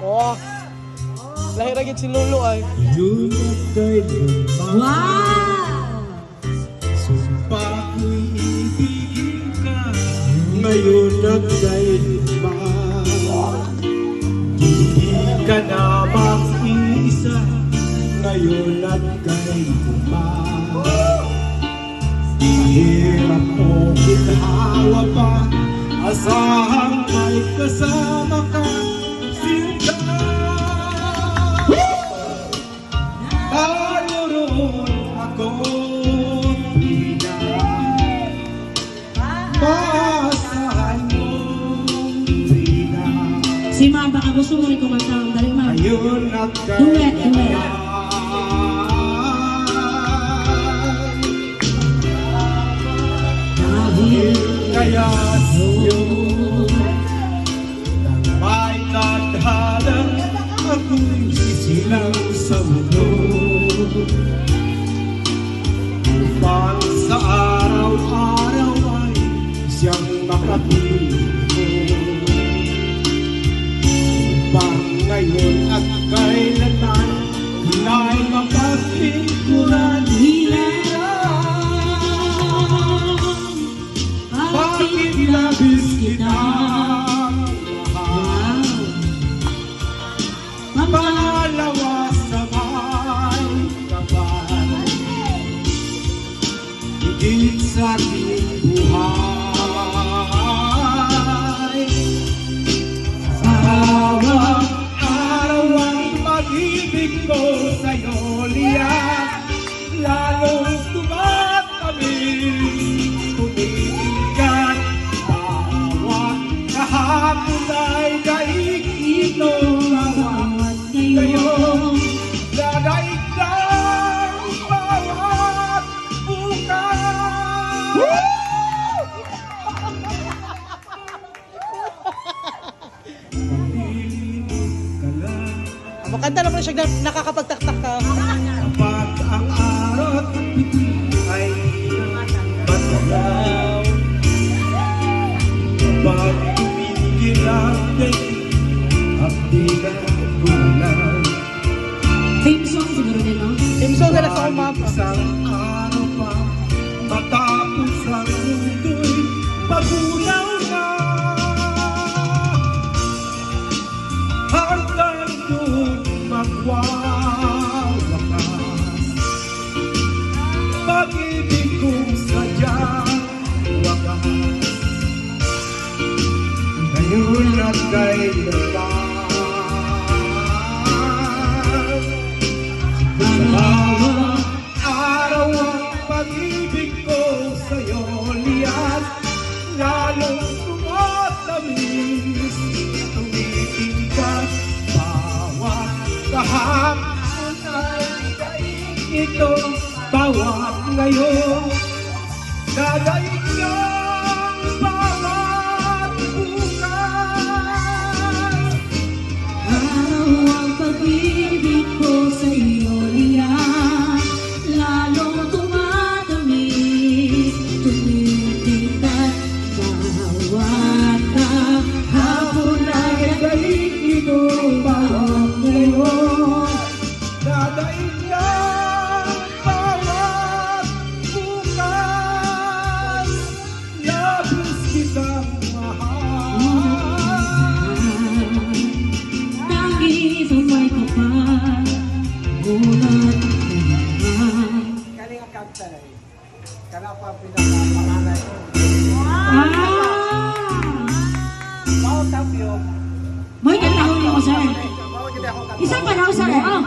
Oh. Lahir agad si Lolo ay. Yun at kailan Wow! sumpa ko'y ibigin ka. Ngayon at kailan hindi ka na mag-isa. Ngayon at kailan mahirap o ginawa pa. Asahang may kasama ka. Sinta Paluron ako Ina Maasahan mo Ina Si Ma, baka gusto mo rin kumanta. Dali, Ma. Ayun at Duet, duet. Dahil kaya sa'yo nang may tadhana ako'y sisilang sa mundo upang sa araw-araw ay siyang makapiling ko upang ngayon at kailanman na'y mapaglingkuran bakit labis kitang mahal Pangalawa sa may kapal higit sa aking buhay sa araw ang pag-ibig ko sa'yo liyan lalong tumatamis tumitingkat bawat kahapon ay daig ito Bawat ngayon. dadaig ng bawat bukas Pag-ibig ka lang Makanta naman siya na nakakapagtaktak ka. kapag ang araw at ay matalaw kapag tumigil ang daigdig at di na gumalaw Theme song siguro din, no? Team song nila sa umap. isang araw pa matapos ang mundo'y pagulaw na hanggang doon magwawakas pag-ibig kong sadyang wakas ngayon at kailanman bawat araw ang pag-ibig ko sa'yo liyan lalong tumatamis tumitingkat bawat kahapon ay daig ito bawat ngayon dadaig ng bawat bukas Araw ang pag-ibig ko sa iyo liyan, lalong tumatamis, tumitingkat bawat kahapon ay daig ito bawat ngayon dadaig ng bawat bukas labis kitang mahal Tangis ang may kapal, ulat naman. Kaling ang kanta na eh. Kala pa pinakapangalay ko. Bawat tapyo. Mo'y katahon niyo, sir. Bawat hindi ako kanta. Isang panahon, sir. Oh,